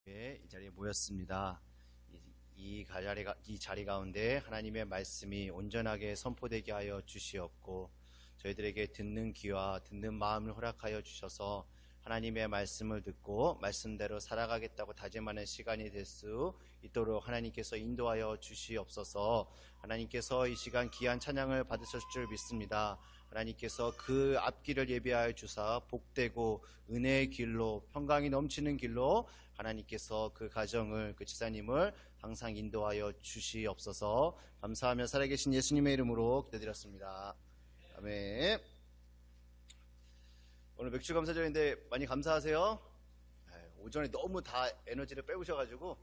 이 자리에 모였습니다. 이 자리 가운데 하나님의 말씀이 온전하게 선포되게 하여 주시옵고 저희들에게 듣는 귀와 듣는 마음을 허락하여 주셔서 하나님의 말씀을 듣고 말씀대로 살아가겠다고 다짐하는 시간이 될 수 있도록 하나님께서 인도하여 주시옵소서. 하나님께서 이 시간 귀한 찬양을 받으실 줄 믿습니다. 하나님께서 그 앞길을 예비하여 주사 복되고 은혜의 길로 평강이 넘치는 길로 하나님께서 그 가정을, 그 지사님을 항상 인도하여 주시옵소서. 감사하며 살아계신 예수님의 이름으로 기도드렸습니다. 아멘. 오늘 맥주 감사절인데 많이 감사하세요. 오전에 너무 다 에너지를 빼우셔가지고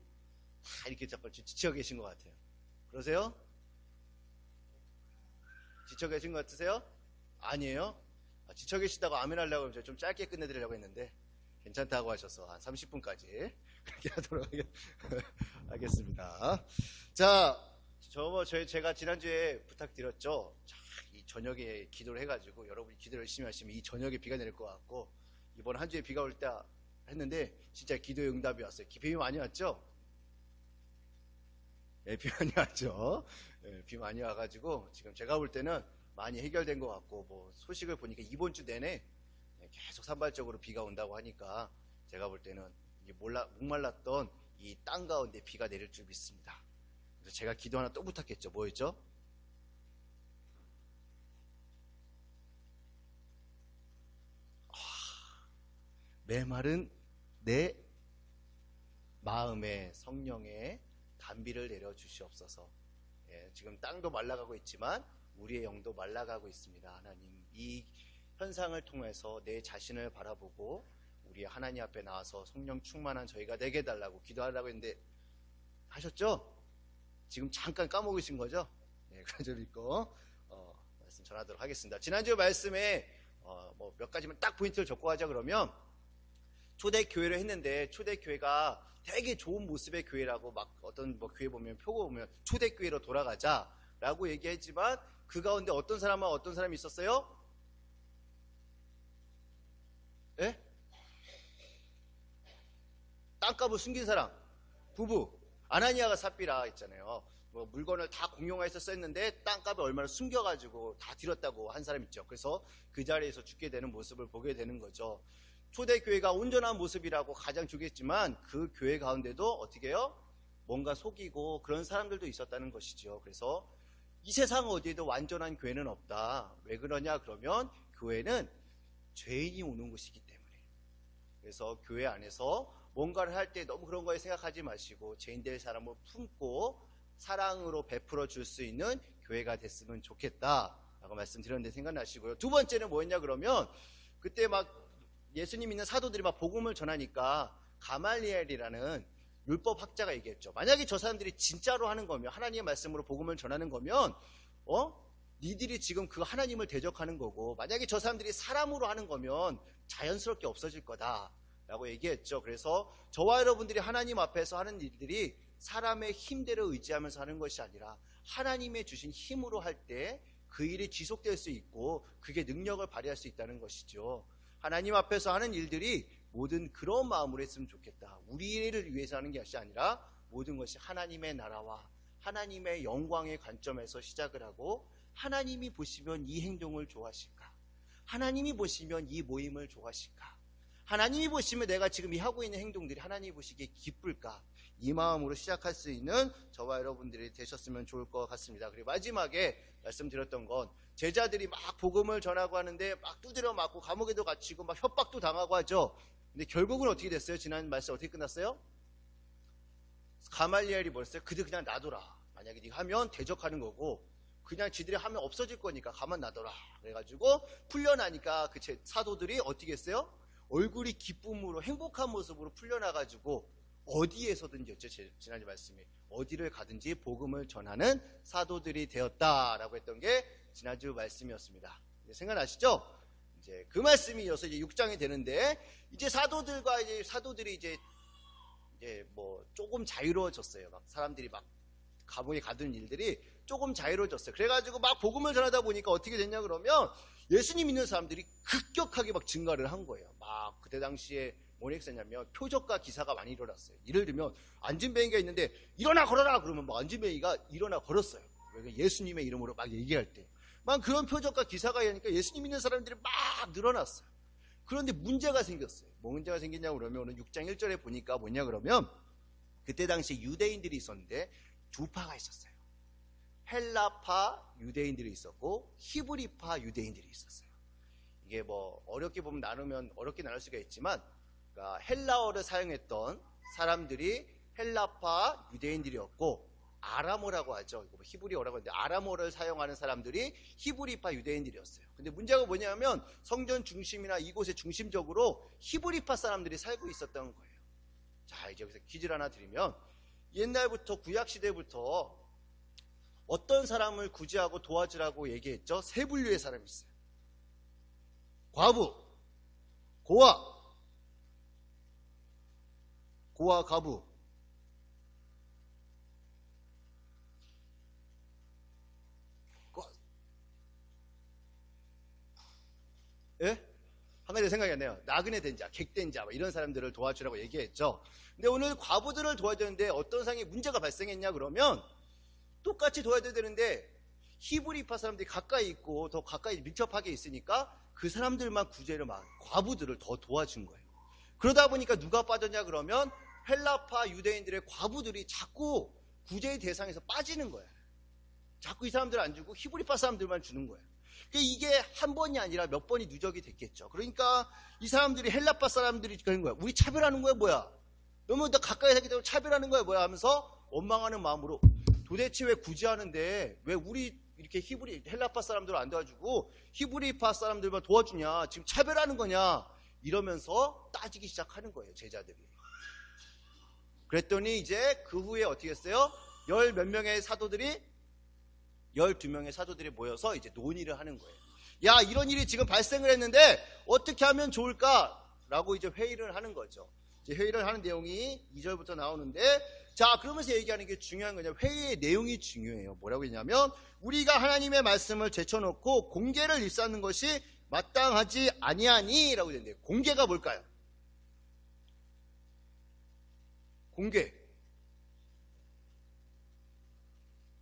다 이렇게 자꾸 지쳐 계신 것 같아요. 그러세요? 지쳐 계신 것 같으세요? 아니에요? 지쳐 계시다고 아멘 하려고 하면 좀 짧게 끝내드리려고 했는데 괜찮다고 하셔서 한 30분까지 그렇게 하도록 하겠습니다. 자, 제가 지난주에 부탁드렸죠. 이 저녁에 기도를 해가지고 여러분이 기도를 열심히 하시면 이 저녁에 비가 내릴 것 같고 이번 한 주에 비가 올 때 했는데 진짜 기도의 응답이 왔어요. 비 많이 왔죠? 네, 비 많이 왔죠. 네, 비 많이 와가지고 지금 제가 볼 때는 많이 해결된 것 같고 뭐 소식을 보니까 이번 주 내내 계속 산발적으로 비가 온다고 하니까 제가 볼 때는 목말랐던 이 땅 가운데 비가 내릴 줄 믿습니다. 그래서 제가 기도 하나 또 부탁했죠. 뭐였죠? 메마른 내 마음에 성령의 단비를 내려 주시옵소서. 지금 땅도 말라가고 있지만 우리의 영도 말라가고 있습니다. 하나님, 이 현상을 통해서 내 자신을 바라보고 우리 하나님 앞에 나와서 성령 충만한 저희가 되게 해달라고 기도하려고 했는데 하셨죠? 지금 잠깐 까먹으신 거죠? 네, 그저 믿고 말씀 전하도록 하겠습니다. 지난주 말씀에 뭐 몇 가지만 딱 포인트를 적고 하자 그러면 초대교회를 했는데 초대교회가 되게 좋은 모습의 교회라고 막 어떤 뭐 교회 보면 표고 보면 초대교회로 돌아가자라고 얘기했지만 그 가운데 어떤 사람과 어떤 사람이 있었어요? 예? 땅값을 숨긴 사람 부부 아나니아가 삽비라 있잖아요. 뭐 물건을 다 공용해서 썼는데 땅값을 얼마나 숨겨가지고 다 들였다고 한 사람 있죠. 그래서 그 자리에서 죽게 되는 모습을 보게 되는 거죠. 초대교회가 온전한 모습이라고 가장 주겠지만 그 교회 가운데도 어떻게 해요? 뭔가 속이고 그런 사람들도 있었다는 것이죠. 그래서 이 세상 어디에도 완전한 교회는 없다. 왜 그러냐 그러면 교회는 죄인이 오는 곳이기 때문에. 그래서 교회 안에서 뭔가를 할 때 너무 그런 거에 생각하지 마시고 죄인될 사람을 품고 사랑으로 베풀어 줄 수 있는 교회가 됐으면 좋겠다라고 말씀드렸는데 생각나시고요. 두 번째는 뭐였냐 그러면 그때 막 예수님 믿는 사도들이 막 복음을 전하니까 가말리엘이라는 율법 학자가 얘기했죠. 만약에 저 사람들이 진짜로 하는 거면 하나님의 말씀으로 복음을 전하는 거면 니들이 지금 그 하나님을 대적하는 거고 만약에 저 사람들이 사람으로 하는 거면 자연스럽게 없어질 거다라고 얘기했죠. 그래서 저와 여러분들이 하나님 앞에서 하는 일들이 사람의 힘대로 의지하면서 하는 것이 아니라 하나님의 주신 힘으로 할 때 그 일이 지속될 수 있고 그게 능력을 발휘할 수 있다는 것이죠. 하나님 앞에서 하는 일들이 모든 그런 마음으로 했으면 좋겠다. 우리를 위해서 하는 것이 아니라 모든 것이 하나님의 나라와 하나님의 영광의 관점에서 시작을 하고 하나님이 보시면 이 행동을 좋아하실까? 하나님이 보시면 이 모임을 좋아하실까? 하나님이 보시면 내가 지금 이 하고 있는 행동들이 하나님이 보시기에 기쁠까? 이 마음으로 시작할 수 있는 저와 여러분들이 되셨으면 좋을 것 같습니다. 그리고 마지막에 말씀드렸던 건 제자들이 막 복음을 전하고 하는데 막 두드려 맞고 감옥에도 갇히고 막 협박도 당하고 하죠. 근데 결국은 어떻게 됐어요? 지난 말씀 어떻게 끝났어요? 가말리엘이 뭐랬어요? 그들 그냥 놔둬라. 만약에 네가 하면 대적하는 거고 그냥 지들이 하면 없어질 거니까 가만 놔둬라. 그래가지고 풀려나니까 그 사도들이 어떻게 했어요? 얼굴이 기쁨으로 행복한 모습으로 풀려나가지고 어디에서든지 였죠. 지난주 말씀이 어디를 가든지 복음을 전하는 사도들이 되었다라고 했던 게 지난주 말씀이었습니다. 생각나시죠? 이제 그 말씀이 이어서 이제 6장이 되는데 이제 사도들이 이제 뭐 조금 자유로워졌어요. 막 사람들이 막 감옥에 가둔 일들이 조금 자유로워졌어요. 그래가지고 막 복음을 전하다 보니까 어떻게 됐냐 그러면 예수님 믿는 사람들이 급격하게 막 증가를 한 거예요. 막 그때 당시에 뭐라고 했냐면 표적과 기사가 많이 일어났어요. 예를 들면 안진뱅이가 있는데 일어나 걸어라 그러면 막 안진뱅이가 일어나 걸었어요. 예수님의 이름으로 막 얘기할 때 막 그런 표적과 기사가 일어나니까 예수님 믿는 사람들이 막 늘어났어요. 그런데 문제가 생겼어요. 뭐 문제가 생겼냐고 그러면 오늘 6장 1절에 보니까 뭐냐 그러면 그때 당시 유대인들이 있었는데 두 파가 있었어요. 헬라파 유대인들이 있었고 히브리파 유대인들이 있었어요. 이게 뭐 어렵게 보면 나누면 어렵게 나눌 수가 있지만 그러니까 헬라어를 사용했던 사람들이 헬라파 유대인들이었고 아람어라고 하죠. 이거 히브리어라고 하는데 아람어를 사용하는 사람들이 히브리파 유대인들이었어요. 근데 문제가 뭐냐면 성전 중심이나 이곳의 중심적으로 히브리파 사람들이 살고 있었던 거예요. 자, 이제 여기서 퀴즈를 하나 드리면 옛날부터 구약시대부터 어떤 사람을 구제하고 도와주라고 얘기했죠? 세 분류의 사람이 있어요. 과부, 고아, 과부. 예? 한 가지 생각이 안 나요. 나그네 된 자, 객된 자, 이런 사람들을 도와주라고 얘기했죠. 근데 오늘 과부들을 도와주는데 어떤 상황에 문제가 발생했냐 그러면 똑같이 도와줘야 되는데 히브리파 사람들이 가까이 있고 더 가까이 밀접하게 있으니까 그 사람들만 구제를 막 과부들을 더 도와준 거예요. 그러다 보니까 누가 빠졌냐 그러면 헬라파 유대인들의 과부들이 자꾸 구제의 대상에서 빠지는 거예요. 자꾸 이 사람들 안 주고 히브리파 사람들만 주는 거예요. 이게 한 번이 아니라 몇 번이 누적이 됐겠죠. 그러니까 이 사람들이 헬라파 사람들이 그런 거야. 우리 차별하는 거야 뭐야. 너무 더 가까이 살기 때문에 차별하는 거야 뭐야 하면서 원망하는 마음으로 도대체 왜 구제하는데 왜 우리 이렇게 헬라파 사람들을 안 도와주고 히브리파 사람들만 도와주냐, 지금 차별하는 거냐 이러면서 따지기 시작하는 거예요, 제자들이. 그랬더니 이제 그 후에 어떻게 했어요? 10몇 명의 사도들이 12명의 사도들이 모여서 이제 논의를 하는 거예요. 야, 이런 일이 지금 발생을 했는데 어떻게 하면 좋을까라고 이제 회의를 하는 거죠. 이제 회의를 하는 내용이 2절부터 나오는데, 자, 그러면서 얘기하는 게 중요한 거냐. 회의의 내용이 중요해요. 뭐라고 했냐면 우리가 하나님의 말씀을 제쳐놓고 공개를 일삼는 것이 마땅하지 아니하니라고 되는데, 공개가 뭘까요? 공개.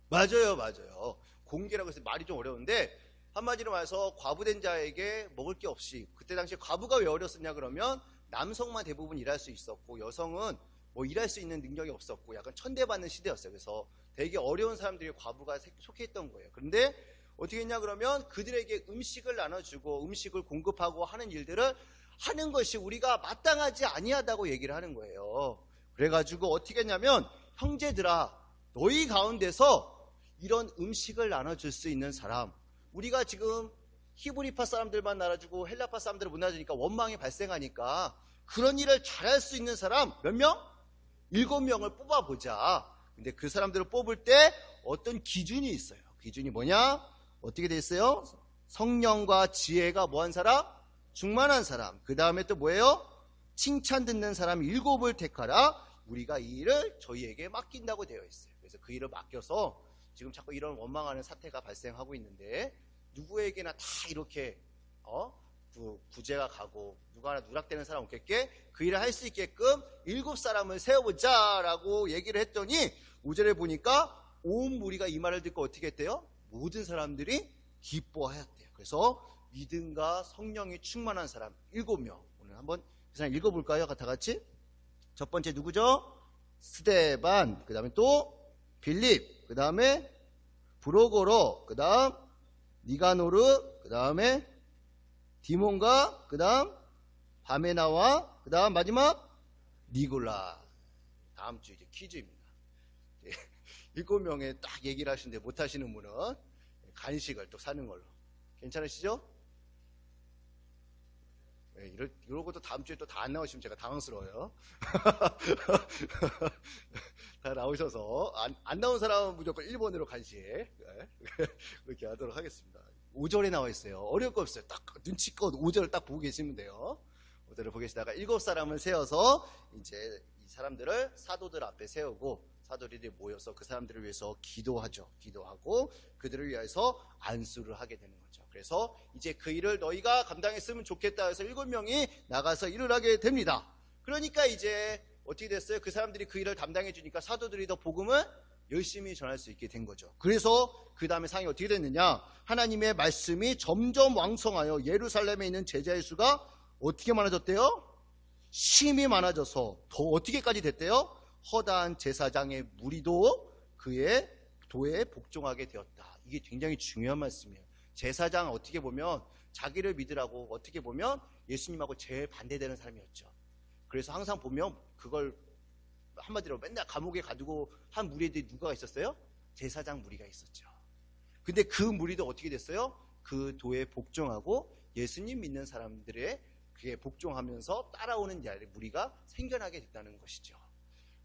맞아요. 공개라고 해서 말이 좀 어려운데, 한마디로 말해서 과부된 자에게 먹을 게 없이, 그때 당시에 과부가 왜 어렸었냐 그러면 남성만 대부분 일할 수 있었고 여성은 뭐 일할 수 있는 능력이 없었고 약간 천대받는 시대였어요. 그래서 되게 어려운 사람들이 과부가 속해 있던 거예요. 그런데 어떻게 했냐 그러면 그들에게 음식을 나눠주고 음식을 공급하고 하는 일들을 하는 것이 우리가 마땅하지 아니하다고 얘기를 하는 거예요. 그래가지고 어떻게 했냐면, 형제들아, 너희 가운데서 이런 음식을 나눠줄 수 있는 사람, 우리가 지금 히브리파 사람들만 나눠주고 헬라파 사람들을 못 나눠주니까 원망이 발생하니까 그런 일을 잘할 수 있는 사람 몇 명? 7명을 뽑아보자. 근데 그 사람들을 뽑을 때 어떤 기준이 있어요. 기준이 뭐냐? 어떻게 돼 있어요? 성령과 지혜가 뭐한 사람? 충만한 사람. 그 다음에 또 뭐예요? 칭찬 듣는 사람 7을 택하라. 우리가 이 일을 저희에게 맡긴다고 되어 있어요. 그래서 그 일을 맡겨서 지금 자꾸 이런 원망하는 사태가 발생하고 있는데, 누구에게나 다 이렇게 구제가 가고 누가 하나 누락되는 사람 없겠게 그 일을 할 수 있게끔 7사람을 세워보자 라고 얘기를 했더니 5절에 보니까 온 무리가 이 말을 듣고 어떻게 했대요? 모든 사람들이 기뻐하였대요. 그래서 믿음과 성령이 충만한 사람 7명, 오늘 한번 그 사람 읽어볼까요? 다 같이. 첫 번째 누구죠? 스데반, 그 다음에 또 빌립, 그 다음에 브로고로, 그 다음 니가노르, 그 다음에 디몬과 그 다음 바메나와 그 다음 마지막 니골라. 다음 주 이제 퀴즈입니다. 7명의 딱 얘기를 하시는데 못하시는 분은 간식을 또 사는 걸로. 괜찮으시죠? 네, 이러고 또 다음 주에 또 다 안 나오시면 제가 당황스러워요. 다 나오셔서 안 나온 사람은 무조건 1번으로 간식. 네. 그렇게 하도록 하겠습니다. 5절에 나와 있어요. 어려울 거 없어요. 딱 눈치껏 5절을 딱 보고 계시면 돼요. 5절을 보고 계시다가 7사람을 세워서 이제 이 사람들을 사도들 앞에 세우고 사도들이 모여서 그 사람들을 위해서 기도하죠. 기도하고 그들을 위해서 안수를 하게 되는 거죠. 그래서 이제 그 일을 너희가 감당했으면 좋겠다 해서 7명이 나가서 일을 하게 됩니다. 그러니까 이제 어떻게 됐어요? 그 사람들이 그 일을 담당해 주니까 사도들이 더 복음을 열심히 전할 수 있게 된 거죠. 그래서 그 다음에 상황이 어떻게 됐느냐? 하나님의 말씀이 점점 왕성하여 예루살렘에 있는 제자의 수가 어떻게 많아졌대요? 심히 많아져서 더 어떻게까지 됐대요? 허다한 제사장의 무리도 그의 도에 복종하게 되었다. 이게 굉장히 중요한 말씀이에요. 제사장 어떻게 보면 자기를 믿으라고 어떻게 보면 예수님하고 제일 반대되는 사람이었죠. 그래서 항상 보면 그걸 한마디로 맨날 감옥에 가두고 한 무리들이 누가 있었어요? 제사장 무리가 있었죠. 근데 그 무리도 어떻게 됐어요? 그 도에 복종하고 예수님 믿는 사람들의 그에 복종하면서 따라오는 무리가 생겨나게 됐다는 것이죠.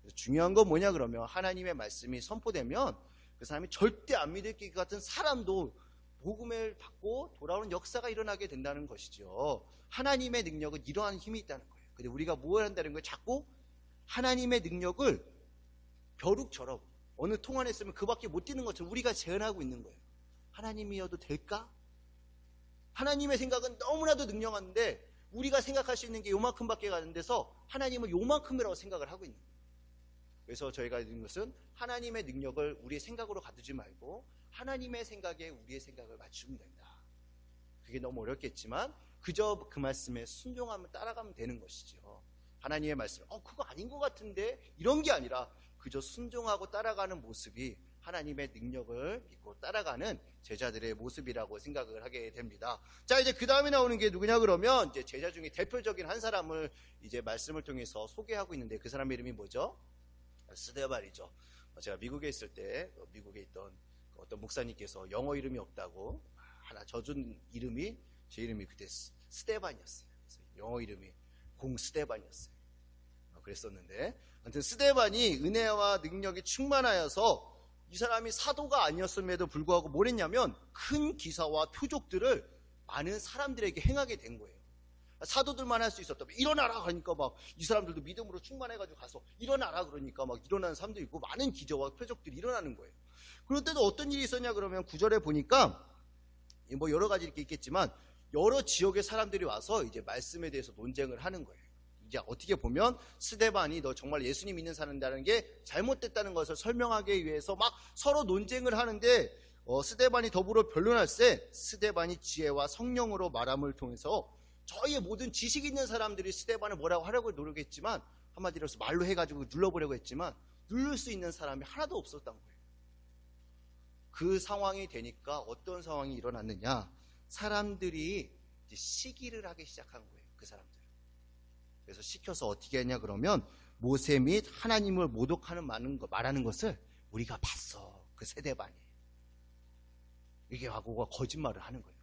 그래서 중요한 건 뭐냐 그러면 하나님의 말씀이 선포되면 그 사람이 절대 안 믿을 것 같은 사람도 복음을 받고 돌아오는 역사가 일어나게 된다는 것이죠. 하나님의 능력은 이러한 힘이 있다는 거예요. 근데 우리가 뭘 한다는 거예요? 자꾸 하나님의 능력을 벼룩처럼 어느 통 안에 있으면 그 밖에 못 뛰는 것처럼 우리가 제한하고 있는 거예요. 하나님이어도 될까? 하나님의 생각은 너무나도 능력한데 우리가 생각할 수 있는 게 요만큼밖에 가는 데서 하나님은 요만큼이라고 생각을 하고 있는 거예요. 그래서 저희가 있는 것은 하나님의 능력을 우리의 생각으로 가두지 말고 하나님의 생각에 우리의 생각을 맞추면 된다. 그게 너무 어렵겠지만 그저 그 말씀에 순종하면 따라가면 되는 것이죠. 하나님의 말씀, 그거 아닌 것 같은데 이런 게 아니라 그저 순종하고 따라가는 모습이 하나님의 능력을 믿고 따라가는 제자들의 모습이라고 생각을 하게 됩니다. 자, 이제 그 다음에 나오는 게 누구냐 그러면 이제 제자 중에 대표적인 한 사람을 이제 말씀을 통해서 소개하고 있는데 그 사람 이름이 뭐죠? 스데반이죠. 제가 미국에 있을 때 미국에 있던 어떤 목사님께서 영어 이름이 없다고 하나 져준 이름이 제 이름이 그때 스데반이었어요. 영어 이름이 공스데반이었어요. 그랬었는데 아무튼 스데반이 은혜와 능력이 충만하여서 이 사람이 사도가 아니었음에도 불구하고 뭘 했냐면 큰 기사와 표적들을 많은 사람들에게 행하게 된 거예요. 사도들만 할 수 있었다면 일어나라 그러니까 막 이 사람들도 믿음으로 충만해가지고 가서 일어나라 그러니까 막 일어나는 사람도 있고 많은 기적과 표적들이 일어나는 거예요. 그럴 때도 어떤 일이 있었냐 그러면 9절에 보니까 뭐 여러 가지 이렇게 있겠지만 여러 지역의 사람들이 와서 이제 말씀에 대해서 논쟁을 하는 거예요. 이제 어떻게 보면 스데반이 너 정말 예수님 믿는 사람이라는 게 잘못됐다는 것을 설명하기 위해서 막 서로 논쟁을 하는데 스데반이 더불어 변론할세 스데반이 지혜와 성령으로 말함을 통해서 저희의 모든 지식 있는 사람들이 스데반을 뭐라고 하려고 노력했지만 한마디로 해서 말로 해가지고 눌러보려고 했지만 누를 수 있는 사람이 하나도 없었던 거예요. 그 상황이 되니까 어떤 상황이 일어났느냐, 사람들이 이제 시기를 하기 시작한 거예요. 그 사람들. 그래서 시켜서 어떻게 했냐 그러면 모세 및 하나님을 모독하는 말하는 것을 우리가 봤어. 그 스데반이 이게 하고 거짓말을 하는 거예요.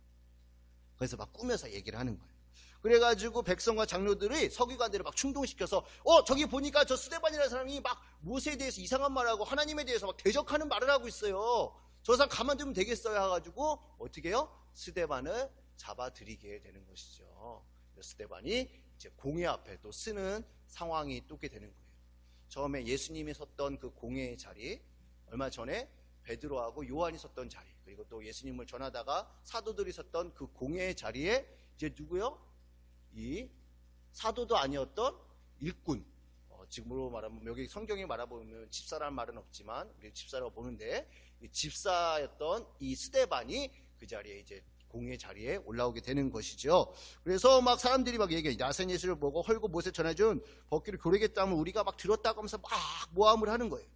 그래서 막 꾸며서 얘기를 하는 거예요. 그래가지고 백성과 장로들이 서기관들을 막 충동시켜서 저기 보니까 저 스데반이라는 사람이 막 모세에 대해서 이상한 말하고 하나님에 대해서 막 대적하는 말을 하고 있어요. 저 사람 가만두면 되겠어요 해가지고 어떻게 해요? 스데반을 잡아들이게 되는 것이죠. 스데반이 이제 공회 앞에 또 쓰는 상황이 또게 되는 거예요. 처음에 예수님이 섰던 그 공회의 자리, 얼마 전에 베드로하고 요한이 섰던 자리, 그리고 또 예수님을 전하다가 사도들이 섰던 그 공회의 자리에 이제 누구요? 이 사도도 아니었던 일꾼, 지금으로 말하면 여기 성경에 말해보면 집사라는 말은 없지만 우리 집사라고 보는데 이 집사였던 이 스데반이 그 자리에 이제 공의 자리에 올라오게 되는 것이죠. 그래서 막 사람들이 막 얘기해. 나선 예수를 보고 헐고 못에 전해준 법기를 교리겠다면 우리가 막 들었다고 하면서 막 모함을 하는 거예요.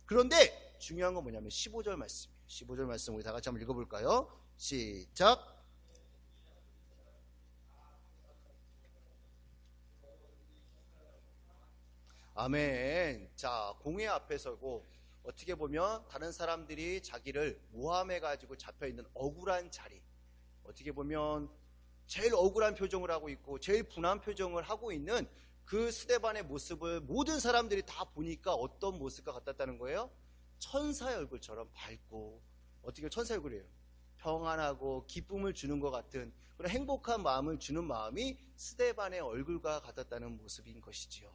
그런데 중요한 건 뭐냐면 15절 말씀이에요. 15절 말씀 우리 다 같이 한번 읽어볼까요? 시작. 아멘. 자, 공회 앞에 서고 어떻게 보면 다른 사람들이 자기를 모함해가지고 잡혀있는 억울한 자리, 어떻게 보면 제일 억울한 표정을 하고 있고 제일 분한 표정을 하고 있는 그 스데반의 모습을 모든 사람들이 다 보니까 어떤 모습과 같았다는 거예요? 천사의 얼굴처럼 밝고, 어떻게 천사의 얼굴이에요? 평안하고 기쁨을 주는 것 같은 그런 행복한 마음을 주는 마음이 스데반의 얼굴과 같았다는 모습인 것이지요.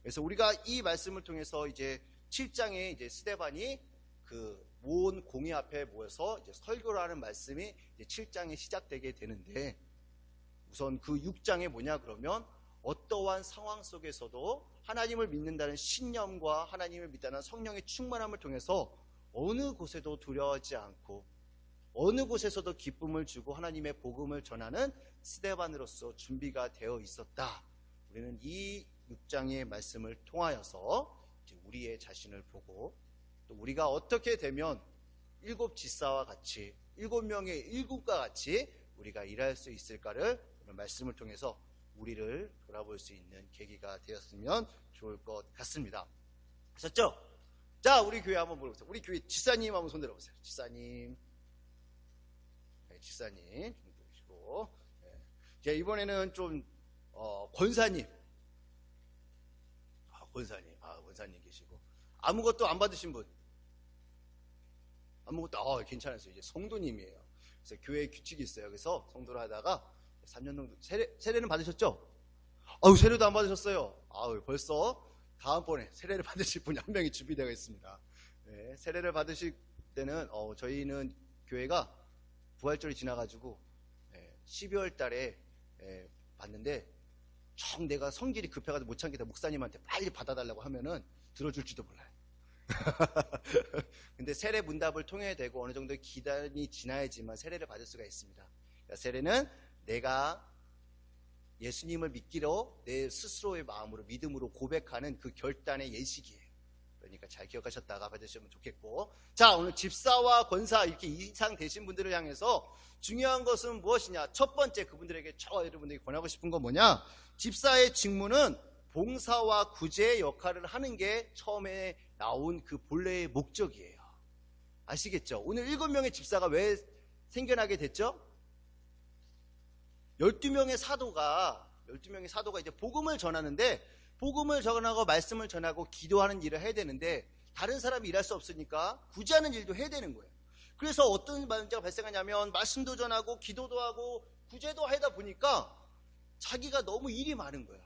그래서 우리가 이 말씀을 통해서 이제 7장에 이제 스데반이 그 온 공회 앞에 모여서 이제 설교를 하는 말씀이 이제 7장에 시작되게 되는데, 우선 그 6장에 뭐냐 그러면 어떠한 상황 속에서도 하나님을 믿는다는 신념과 하나님을 믿다는 성령의 충만함을 통해서 어느 곳에도 두려워하지 않고 어느 곳에서도 기쁨을 주고 하나님의 복음을 전하는 스데반으로서 준비가 되어 있었다. 우리는 이 6장의 말씀을 통하여서 우리의 자신을 보고 또 우리가 어떻게 되면 7 지사와 같이 7명의 일곱과 같이 우리가 일할 수 있을까를 오늘 말씀을 통해서 우리를 돌아볼 수 있는 계기가 되었으면 좋을 것 같습니다. 하셨죠? 자, 우리 교회 한번 물어보세요. 우리 교회 지사님 한번 손 들어보세요. 지사님. 네, 지사님. 손 들으시고. 네. 이번에는 좀, 권사님. 권사님. 권사님 계시고. 아무것도 안 받으신 분. 아무것도, 괜찮았어요. 이제 성도님이에요. 그래서 교회에 규칙이 있어요. 그래서 성도를 하다가 3년 정도, 세례는 받으셨죠? 세례도 안 받으셨어요. 벌써 다음번에 세례를 받으실 분이 한 명이 준비되어 있습니다. 네, 세례를 받으실 때는, 저희는 교회가 부활절이 지나가지고, 12월 달에, 받는데, 내가 성질이 급해가지고 못 참겠다. 목사님한테 빨리 받아달라고 하면은 들어줄지도 몰라요. 근데 세례 문답을 통해야 되고 어느 정도 기간이 지나야지만 세례를 받을 수가 있습니다. 그러니까 세례는 내가 예수님을 믿기로 내 스스로의 마음으로 믿음으로 고백하는 그 결단의 예식이에요. 그러니까 잘 기억하셨다가 받으시면 좋겠고, 자, 오늘 집사와 권사 이렇게 이상 되신 분들을 향해서 중요한 것은 무엇이냐? 첫 번째, 그분들에게 여러분들이 권하고 싶은 건 뭐냐? 집사의 직무는 봉사와 구제의 역할을 하는 게 처음에 나온 그 본래의 목적이에요. 아시겠죠? 오늘 7명의 집사가 왜 생겨나게 됐죠? 12명의 사도가 이제 복음을 전하는데, 복음을 전하고 말씀을 전하고 기도하는 일을 해야 되는데 다른 사람이 일할 수 없으니까 구제하는 일도 해야 되는 거예요. 그래서 어떤 문제가 발생하냐면 말씀도 전하고 기도도 하고 구제도 하다 보니까 자기가 너무 일이 많은 거야.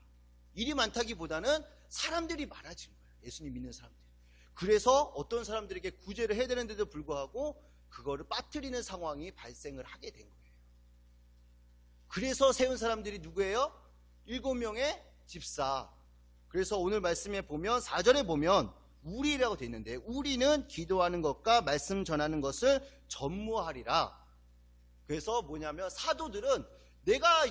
일이 많다기보다는 사람들이 많아진 거예요. 예수님 믿는 사람들이. 그래서 어떤 사람들에게 구제를 해야 되는데도 불구하고 그거를 빠뜨리는 상황이 발생을 하게 된 거예요. 그래서 세운 사람들이 누구예요? 7명의 집사. 그래서 오늘 말씀에 보면 4절에 보면 우리라고 되어 있는데, 우리는 기도하는 것과 말씀 전하는 것을 전무하리라. 그래서 뭐냐면 사도들은 너희가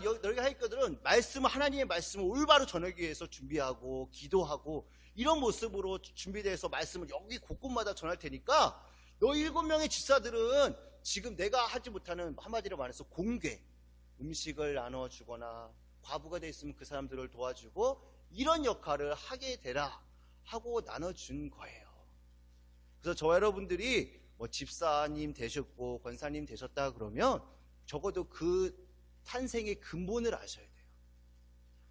할 것들은 하나님의 말씀을 올바로 전하기 위해서 준비하고 기도하고 이런 모습으로 준비돼서 말씀을 여기 곳곳마다 전할 테니까 너 7명의 집사들은 지금 내가 하지 못하는, 한마디로 말해서 공개, 음식을 나눠주거나 과부가 돼 있으면 그 사람들을 도와주고 이런 역할을 하게 되라 하고 나눠준 거예요. 그래서 저와 여러분들이 집사님 되셨고 권사님 되셨다 그러면 적어도 그 탄생의 근본을 아셔야 돼요.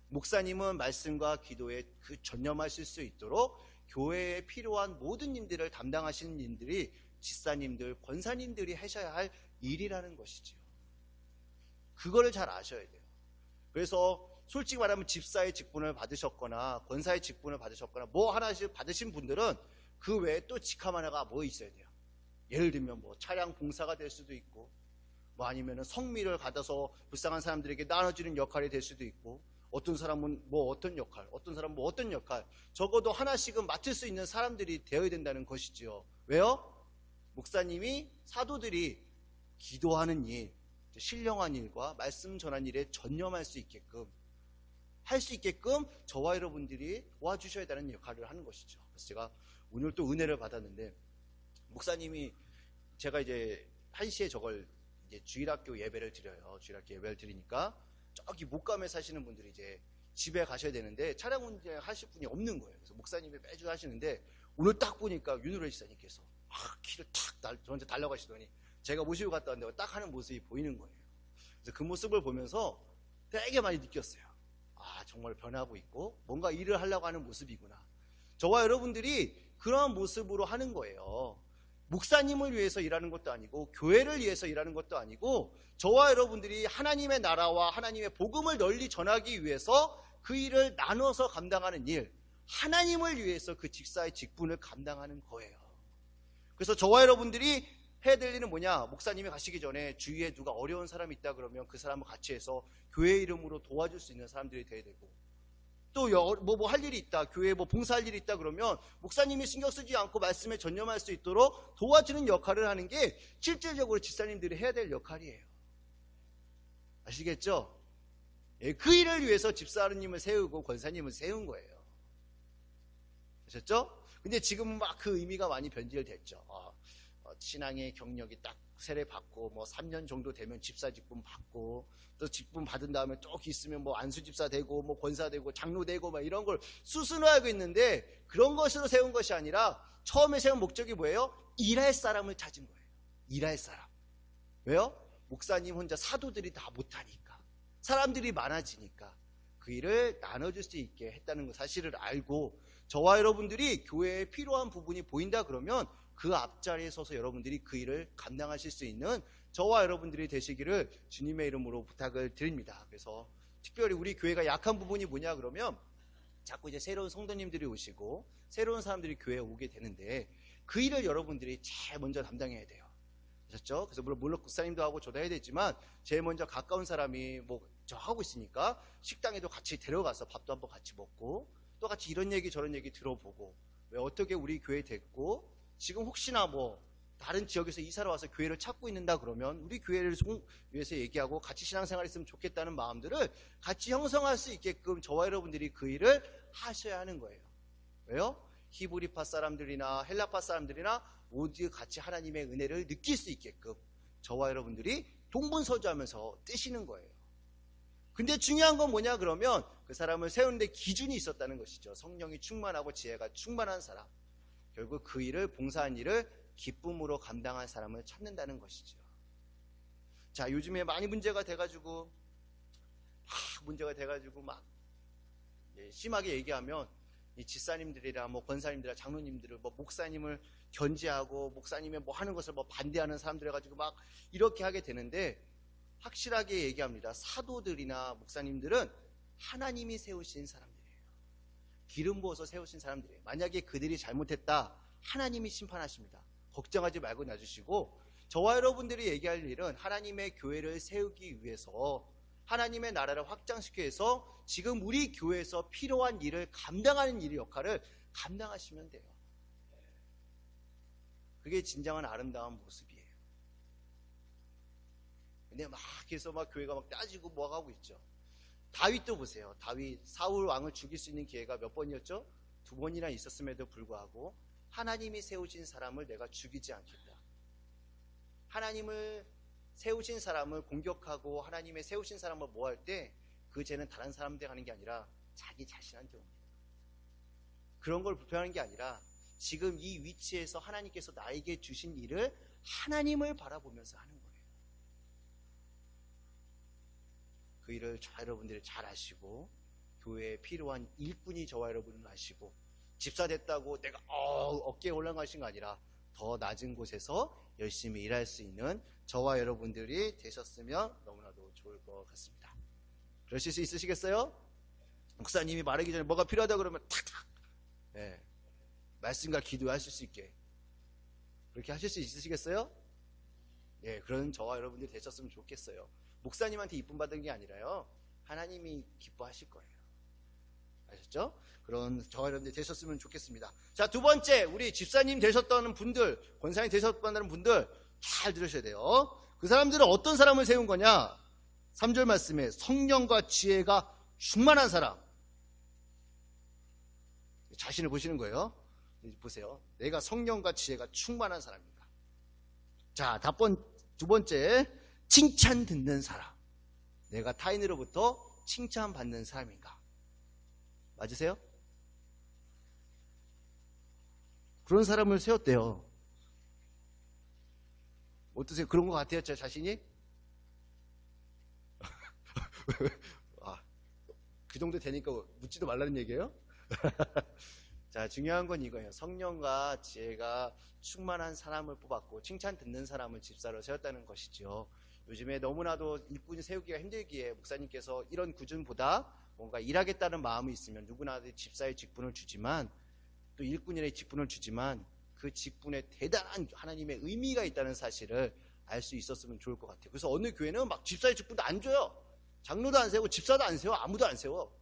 목사님은 말씀과 기도에 전념하실 수 있도록 교회에 필요한 모든 일들을 담당하시는 님들이 집사님들, 권사님들이 하셔야 할 일이라는 것이죠. 그거를 잘 아셔야 돼요. 그래서 솔직히 말하면 집사의 직분을 받으셨거나 권사의 직분을 받으셨거나 뭐 하나씩 받으신 분들은 그 외에 또 직함 하나가 뭐 있어야 돼요. 예를 들면 차량 봉사가 될 수도 있고 아니면은 성미를 받아서 불쌍한 사람들에게 나눠주는 역할이 될 수도 있고, 어떤 사람은 어떤 역할, 어떤 사람은 어떤 역할, 적어도 하나씩은 맡을 수 있는 사람들이 되어야 된다는 것이지요. 왜요? 목사님이 사도들이 기도하는 일, 신령한 일과 말씀 전한 일에 전념할 수 있게끔 저와 여러분들이 도와주셔야 되는 역할을 하는 것이죠. 그래서 제가 오늘 또 은혜를 받았는데, 목사님이 제가 이제 1시에 저걸 이제 주일학교 예배를 드려요. 주일학교 예배를 드리니까 저기 목감에 사시는 분들이 이제 집에 가셔야 되는데 차량 운전하실 분이 없는 거예요. 그래서 목사님이 매주 하시는데 오늘 딱 보니까 윤우래 지사님께서 키를 탁 저한테 달라가시더니 제가 모시고 갔다 왔는데 딱 하는 모습이 보이는 거예요. 그래서 그 모습을 보면서 되게 많이 느꼈어요. 정말 변하고 있고 뭔가 일을 하려고 하는 모습이구나. 저와 여러분들이 그런 모습으로 하는 거예요. 목사님을 위해서 일하는 것도 아니고 교회를 위해서 일하는 것도 아니고 저와 여러분들이 하나님의 나라와 하나님의 복음을 널리 전하기 위해서 그 일을 나눠서 감당하는 일, 하나님을 위해서 그 직사의 직분을 감당하는 거예요. 그래서 저와 여러분들이 해야 될 일은 뭐냐? 목사님이 가시기 전에 주위에 누가 어려운 사람이 있다 그러면 그 사람을 같이 해서 교회 이름으로 도와줄 수 있는 사람들이 돼야 되고, 또 뭐 할 일이 있다, 교회에 뭐 봉사할 일이 있다 그러면 목사님이 신경 쓰지 않고 말씀에 전념할 수 있도록 도와주는 역할을 하는 게 실질적으로 집사님들이 해야 될 역할이에요. 아시겠죠? 예, 그 일을 위해서 집사님을 세우고 권사님을 세운 거예요. 아셨죠? 근데 지금은 막 그 의미가 많이 변질됐죠. 신앙의 경력이 딱 세례받고 뭐 3년 정도 되면 집사 직분 받고 또 직분 받은 다음에 쭉 있으면 뭐 안수집사 되고 뭐 권사 되고 장로 되고 막 이런 걸 수순화하고 있는데, 그런 것으로 세운 것이 아니라 처음에 세운 목적이 뭐예요? 일할 사람을 찾은 거예요. 일할 사람. 왜요? 목사님 혼자 사도들이 다 못하니까, 사람들이 많아지니까 그 일을 나눠줄 수 있게 했다는 그 사실을 알고, 저와 여러분들이 교회에 필요한 부분이 보인다 그러면 그 앞자리에 서서 여러분들이 그 일을 감당하실 수 있는 저와 여러분들이 되시기를 주님의 이름으로 부탁을 드립니다. 그래서 특별히 우리 교회가 약한 부분이 뭐냐 그러면 자꾸 이제 새로운 성도님들이 오시고 새로운 사람들이 교회에 오게 되는데, 그 일을 여러분들이 제일 먼저 담당해야 돼요. 아셨죠? 그래서 물론 국사님도 하고 저도 해야 되지만 제일 먼저 가까운 사람이 뭐 저 하고 있으니까 식당에도 같이 데려가서 밥도 한번 같이 먹고 또 같이 이런 얘기 저런 얘기 들어보고, 왜 어떻게 우리 교회 됐고 지금 혹시나 뭐 다른 지역에서 이사를 와서 교회를 찾고 있는다 그러면 우리 교회를 위해서 얘기하고 같이 신앙생활 했으면 좋겠다는 마음들을 같이 형성할 수 있게끔 저와 여러분들이 그 일을 하셔야 하는 거예요. 왜요? 히브리파 사람들이나 헬라파 사람들이나 모두 같이 하나님의 은혜를 느낄 수 있게끔 저와 여러분들이 동분서주하면서 뜨시는 거예요. 근데 중요한 건 뭐냐 그러면 그 사람을 세우는데 기준이 있었다는 것이죠. 성령이 충만하고 지혜가 충만한 사람, 결국 그 일을, 봉사한 일을 기쁨으로 감당한 사람을 찾는다는 것이죠. 자, 요즘에 많이 문제가 돼가지고 막 심하게 얘기하면 이 집사님들이랑 뭐 권사님들이랑 장로님들을 뭐 목사님을 견제하고 목사님의 뭐 하는 것을 뭐 반대하는 사람들 해가지고 막 이렇게 하게 되는데, 확실하게 얘기합니다. 사도들이나 목사님들은 하나님이 세우신 사람들이에요. 기름 부어서 세우신 사람들이에요. 만약에 그들이 잘못했다, 하나님이 심판하십니다. 걱정하지 말고 놔주시고, 저와 여러분들이 얘기할 일은 하나님의 교회를 세우기 위해서, 하나님의 나라를 확장시키기 위해서 지금 우리 교회에서 필요한 일을 감당하는 일의 역할을 감당하시면 돼요. 그게 진정한 아름다운 모습이에요. 근데 막 해서 막 교회가 막 따지고 뭐 하고 있죠. 다윗도 보세요. 다윗, 사울 왕을 죽일 수 있는 기회가 몇 번이었죠? 2번이나 있었음에도 불구하고 하나님이 세우신 사람을 내가 죽이지 않겠다. 하나님을 세우신 사람을 공격하고 하나님의 세우신 사람을 뭐 할 때 그 죄는 다른 사람한테 가는 게 아니라 자기 자신한테 옵니다. 그런 걸 불평하는 게 아니라 지금 이 위치에서 하나님께서 나에게 주신 일을 하나님을 바라보면서 하는 거예요. 그 일을 저와 여러분들이 잘 아시고, 교회에 필요한 일꾼이 저와 여러분을 아시고, 집사 됐다고 내가 어깨에 올라가신 거 아니라 더 낮은 곳에서 열심히 일할 수 있는 저와 여러분들이 되셨으면 너무나도 좋을 것 같습니다. 그러실 수 있으시겠어요? 목사님이 말하기 전에 뭐가 필요하다 그러면 탁탁 말씀과 기도하실 수 있게 그렇게 하실 수 있으시겠어요? 그런 저와 여러분들이 되셨으면 좋겠어요. 목사님한테 이쁨 받은 게 아니라요, 하나님이 기뻐하실 거예요. 아셨죠? 그런 저와 여러분들이 되셨으면 좋겠습니다. 자, 두 번째, 우리 집사님 되셨다는 분들, 권사님 되셨다는 분들 잘 들으셔야 돼요. 그 사람들은 어떤 사람을 세운 거냐? 3절 말씀에 성령과 지혜가 충만한 사람. 자신을 보시는 거예요. 보세요. 내가 성령과 지혜가 충만한 사람인가. 자, 두 번째, 칭찬 듣는 사람. 내가 타인으로부터 칭찬받는 사람인가. 맞으세요? 그런 사람을 세웠대요. 어떠세요? 그런 것 같아요, 제 자신이? 그 정도 되니까 묻지도 말라는 얘기예요? 자, 중요한 건 이거예요. 성령과 지혜가 충만한 사람을 뽑았고 칭찬 듣는 사람을 집사로 세웠다는 것이죠. 요즘에 너무나도 일꾼 세우기가 힘들기에 목사님께서 이런 구준보다 뭔가 일하겠다는 마음이 있으면 누구나 집사의 직분을 주지만, 또 일꾼의 직분을 주지만 그 직분에 대단한 하나님의 의미가 있다는 사실을 알 수 있었으면 좋을 것 같아요. 그래서 어느 교회는 막 집사의 직분도 안 줘요. 장로도 안 세우고 집사도 안 세워. 아무도 안 세워.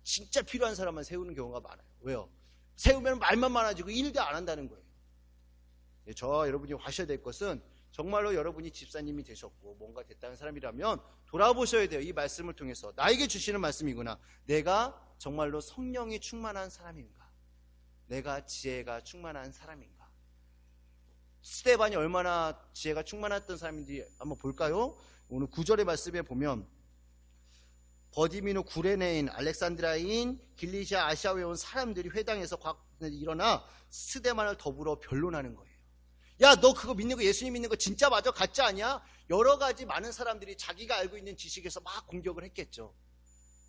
진짜 필요한 사람만 세우는 경우가 많아요. 왜요? 세우면 말만 많아지고 일도 안 한다는 거예요. 저와 여러분이 하셔야 될 것은 정말로 여러분이 집사님이 되셨고 뭔가 됐다는 사람이라면 돌아보셔야 돼요. 이 말씀을 통해서 나에게 주시는 말씀이구나. 내가 정말로 성령이 충만한 사람인가? 내가 지혜가 충만한 사람인가? 스데반이 얼마나 지혜가 충만했던 사람인지 한번 볼까요? 오늘 9절의 말씀에 보면 버디미노 구레네인 알렉산드라인 길리시아 아시아에 온 사람들이 회당에서 일어나 스데반을 더불어 변론하는 거예요. 야, 너 그거 믿는 거, 예수님 믿는 거 진짜 맞아? 가짜 아니야? 여러 가지 많은 사람들이 자기가 알고 있는 지식에서 막 공격을 했겠죠.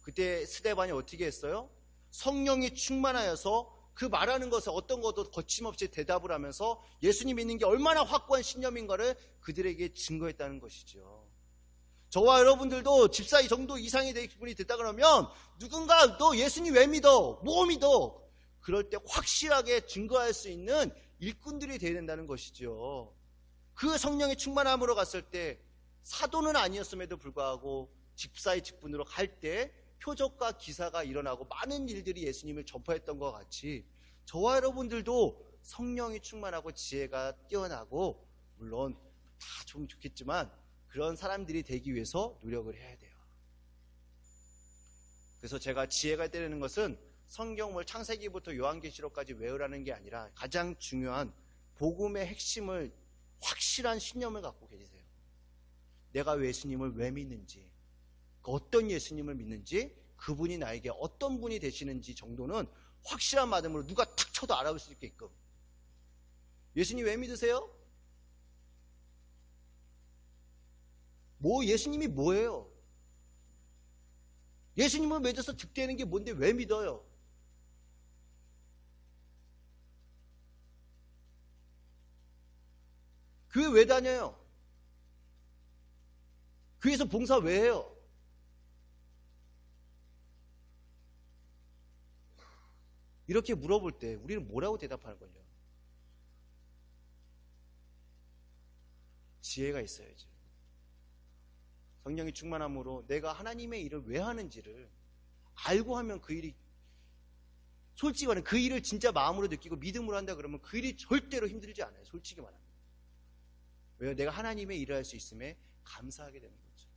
그때 스데반이 어떻게 했어요? 성령이 충만하여서 그 말하는 것에 어떤 것도 거침없이 대답을 하면서 예수님 믿는 게 얼마나 확고한 신념인가를 그들에게 증거했다는 것이죠. 저와 여러분들도 집사 이 정도 이상의 분이 됐다 그러면 누군가 너 예수님 왜 믿어? 뭐 믿어? 그럴 때 확실하게 증거할 수 있는 일꾼들이 되어야 된다는 것이죠. 그 성령의 충만함으로 갔을 때 사도는 아니었음에도 불구하고 집사의 직분으로 갈 때 표적과 기사가 일어나고 많은 일들이 예수님을 전파했던 것 같이 저와 여러분들도 성령이 충만하고 지혜가 뛰어나고 물론 다 좀 좋겠지만 그런 사람들이 되기 위해서 노력을 해야 돼요. 그래서 제가 지혜가 되는 것은 성경을 창세기부터 요한계시록까지 외우라는 게 아니라 가장 중요한 복음의 핵심을 확실한 신념을 갖고 계세요. 내가 예수님을 왜 믿는지, 어떤 예수님을 믿는지, 그분이 나에게 어떤 분이 되시는지 정도는 확실한 마음으로 누가 탁 쳐도 알아볼 수 있게끔. 예수님 왜 믿으세요? 예수님이 뭐예요? 예수님을 믿어서 득되는 게 뭔데 왜 믿어요? 교회 왜 다녀요? 교회에서 봉사 왜 해요? 이렇게 물어볼 때 우리는 뭐라고 대답하는 거냐? 지혜가 있어야지. 성령이 충만함으로 내가 하나님의 일을 왜 하는지를 알고 하면 그 일이 솔직히 말하면 그 일을 진짜 마음으로 느끼고 믿음으로 한다 그러면 그 일이 절대로 힘들지 않아요. 솔직히 말하면. 왜요? 내가 하나님의 일을 할 수 있음에 감사하게 되는 거죠.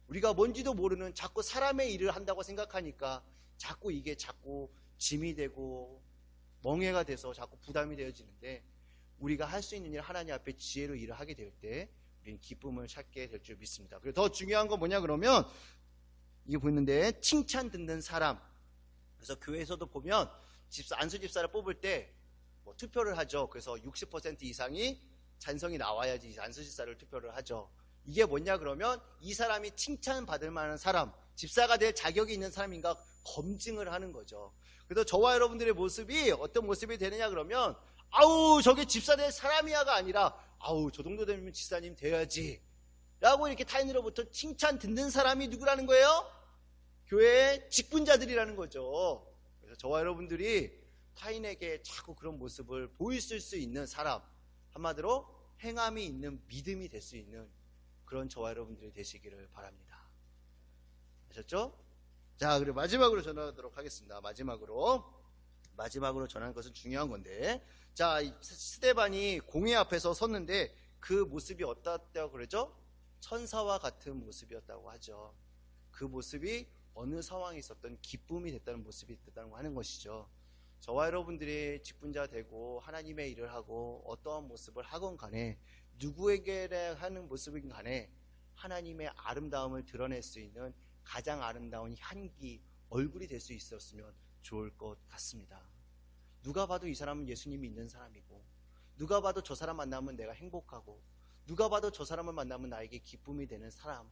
우리가 뭔지도 모르는 자꾸 사람의 일을 한다고 생각하니까 자꾸 이게 자꾸 짐이 되고 멍해가 돼서 자꾸 부담이 되어지는데 우리가 할 수 있는 일 하나님 앞에 지혜로 일을 하게 될 때 우리는 기쁨을 찾게 될 줄 믿습니다. 그리고 더 중요한 건 뭐냐 그러면 이게 보이는데 칭찬 듣는 사람. 그래서 교회에서도 보면 안수 집사를 뽑을 때 투표를 하죠. 그래서 60% 이상이 찬성이 나와야지 안수 집사를 투표를 하죠. 이게 뭐냐 그러면 이 사람이 칭찬받을 만한 사람, 집사가 될 자격이 있는 사람인가 검증을 하는 거죠. 그래서 저와 여러분들의 모습이 어떤 모습이 되느냐 그러면 아우 저게 집사 될 사람이야가 아니라 아우 저 정도 되면 집사님 돼야지 라고 이렇게 타인으로부터 칭찬 듣는 사람이 누구라는 거예요? 교회의 직분자들이라는 거죠. 그래서 저와 여러분들이 타인에게 자꾸 그런 모습을 보였을 수 있는 사람, 한마디로 행함이 있는 믿음이 될 수 있는 그런 저와 여러분들이 되시기를 바랍니다. 아셨죠? 자, 그리고 마지막으로 전하도록 하겠습니다. 마지막으로 전하는 것은 중요한 건데, 자, 스데반이 공회 앞에서 섰는데 그 모습이 어떻다고 그러죠? 천사와 같은 모습이었다고 하죠. 그 모습이 어느 상황에 있었던 기쁨이 됐다는 모습이 됐다고 하는 것이죠. 저와 여러분들이 직분자 되고 하나님의 일을 하고 어떠한 모습을 하건 간에 누구에게 하는 모습인 간에 하나님의 아름다움을 드러낼 수 있는 가장 아름다운 향기, 얼굴이 될 수 있었으면 좋을 것 같습니다. 누가 봐도 이 사람은 예수님이 있는 사람이고 누가 봐도 저 사람 만나면 내가 행복하고 누가 봐도 저 사람을 만나면 나에게 기쁨이 되는 사람,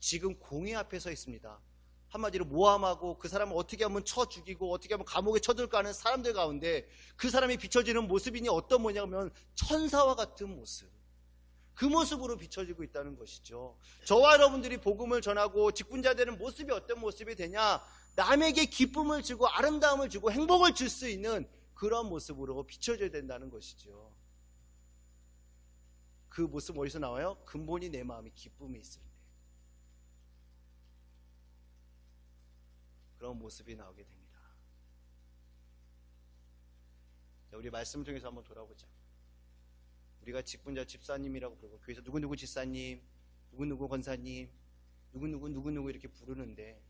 지금 공회 앞에 서 있습니다. 한마디로 모함하고 그 사람을 어떻게 하면 쳐 죽이고 어떻게 하면 감옥에 쳐들까 하는 사람들 가운데 그 사람이 비춰지는 모습이니 어떤 뭐냐면 천사와 같은 모습, 그 모습으로 비춰지고 있다는 것이죠. 저와 여러분들이 복음을 전하고 직분자 되는 모습이 어떤 모습이 되냐, 남에게 기쁨을 주고 아름다움을 주고 행복을 줄 수 있는 그런 모습으로 비춰져야 된다는 것이죠. 그 모습 어디서 나와요? 근본이 내 마음에 기쁨이 있을 때. 그런 모습이 나오게 됩니다. 자, 우리 말씀을 통해서 한번 돌아보자. 우리가 직분자 집사님이라고 부르고 교회에서 누구누구 집사님, 누구누구 권사님, 누구누구 이렇게 부르는데,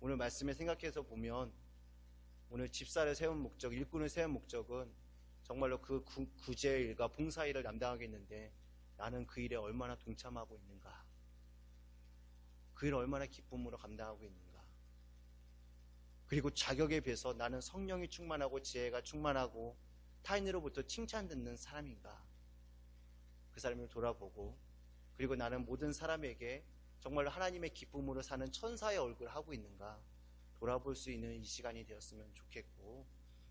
오늘 말씀에 생각해서 보면 오늘 집사를 세운 목적, 일꾼을 세운 목적은 정말로 그 구제의 일과 봉사 일을 담당하겠는데, 나는 그 일에 얼마나 동참하고 있는가, 그 일을 얼마나 기쁨으로 감당하고 있는가, 그리고 자격에 비해서 나는 성령이 충만하고 지혜가 충만하고 타인으로부터 칭찬 듣는 사람인가, 그 사람을 돌아보고, 그리고 나는 모든 사람에게 정말로 하나님의 기쁨으로 사는 천사의 얼굴을 하고 있는가 돌아볼 수 있는 이 시간이 되었으면 좋겠고,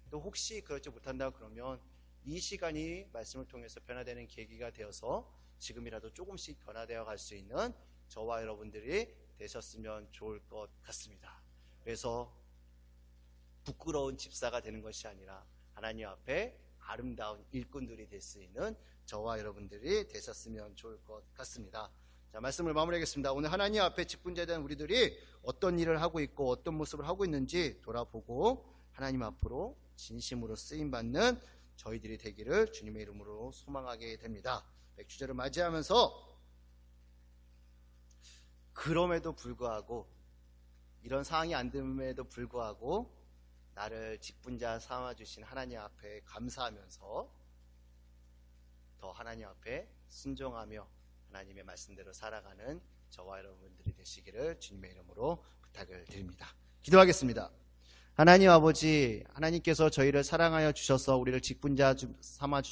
또 혹시 그렇지 못한다 그러면 이 시간이 말씀을 통해서 변화되는 계기가 되어서 지금이라도 조금씩 변화되어 갈 수 있는 저와 여러분들이 되셨으면 좋을 것 같습니다. 그래서 부끄러운 집사가 되는 것이 아니라 하나님 앞에 아름다운 일꾼들이 될 수 있는 저와 여러분들이 되셨으면 좋을 것 같습니다. 자, 말씀을 마무리하겠습니다. 오늘 하나님 앞에 직분자에 대한 우리들이 어떤 일을 하고 있고 어떤 모습을 하고 있는지 돌아보고 하나님 앞으로 진심으로 쓰임받는 저희들이 되기를 주님의 이름으로 소망하게 됩니다. 맥주제를 맞이하면서 그럼에도 불구하고, 이런 상황이 안 됨에도 불구하고 나를 직분자 삼아주신 하나님 앞에 감사하면서 더 하나님 앞에 순종하며 하나님의 말씀대로 살아가는 저와 여러분들이 되시기를 주님의 이름으로 부탁을 드립니다. 기도하겠습니다. 하나님 아버지, 하나님께서 저희를 사랑하여 주셔서 우리를 직분자 삼아